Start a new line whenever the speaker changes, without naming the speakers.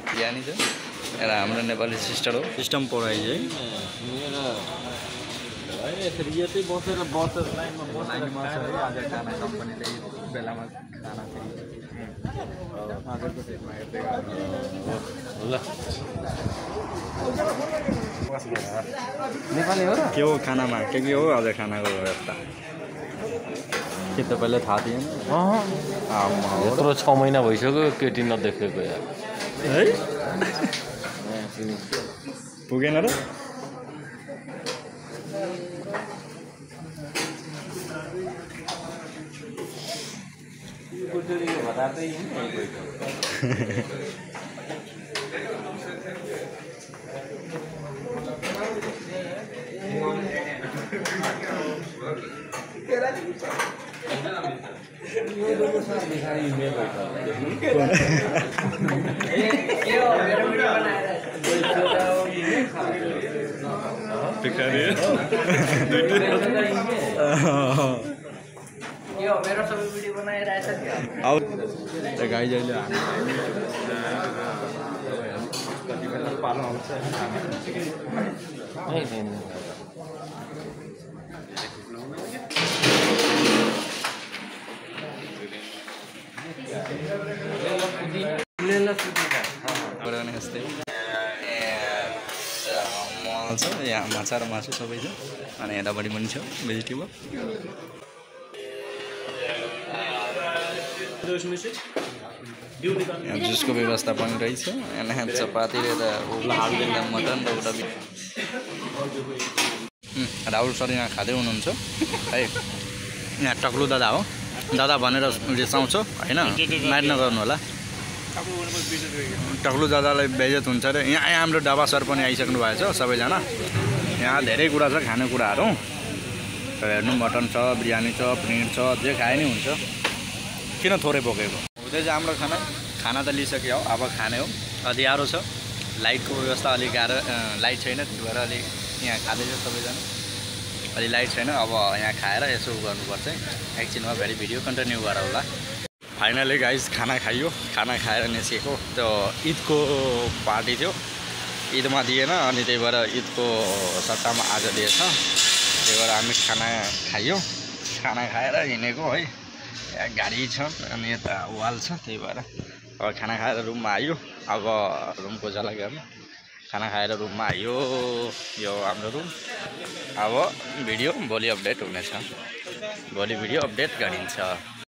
बिहानी छ एउटा हाम्रो नेपाली सिस्टर हो सिस्टम पढाइ है
यसरी यतै बसेर लाइनमा बसेर आज खाना कम्पनीले बेलामा खाना फेरि आजको डेटमा हेर्दै ल नेपाली हो र
के हो खानामा के हो आज खानाको व्यवस्था के तपाईँलाई थाहा थिएन
यत्रो 6 महिना भइसक्यो केटी नदेखेको यार
है पुगेन र
मेरो सबै भिडियो बनाइरहेछ
अब गाई जहिले
पाल्नु आउँछ
यस्तै मल छ यहाँ माछा र मासु सबै छ अनि यतापट्टि पनि छ भेजिटेबल जुसको व्यवस्था पनि रहेछ यहाँ चपाती र मटन र उता राहुल सर यहाँ खाँदै हुनुहुन्छ है यहाँ टक्लु दादा हो दादा भनेर रिसाउँछ होइन माइट नगर्नु होला टक्लु दादालाई बेइज्जत हुन्छ र यहाँ हाम्रो डाबा सर पनि आइसक्नु भएको छ सबैजना यहाँ धेरै कुरा छ खाने कुराहरू हेर्नु मटन छ बिरयानी छ पनिर छ जे खाए नि हुन्छ किन थोरै बोकेको हुँदैछ हाम्रो खाना त लिइसक्यो हो अब खाने हो अँध्यारो छ लाइटको व्यवस्था अलिक गाह्रो लाइट छैन त्यही भएर अलिक यहाँ खाँदैछ सबैजना अलि लाइट छैन अब यहाँ खाएर यसो गर्नुपर्छ एकछिनमा फेरि भिडियो कन्टिन्यू गरेर होला फाइनली गाइस खाना खाइयो खाना खाएर निस्केको त्यो ईदको पार्टी थियो ईदमा दिएन अनि त्यही भएर ईदको सट्टामा आज दिएछ त्यही भएर हामी खाना खाइयो खाना खाएर हिँडेको है गाडी छ अनि यता वाल छ त्यही भएर अब खाना खाएर रुममा आयो अब रुमको झलक हेर्नु खाना खाएर रुममा आयो यो हाम्रो रुम अब भिडियो भोलि अपडेट हुनेछ भोलि भिडियो अपडेट गरिन्छ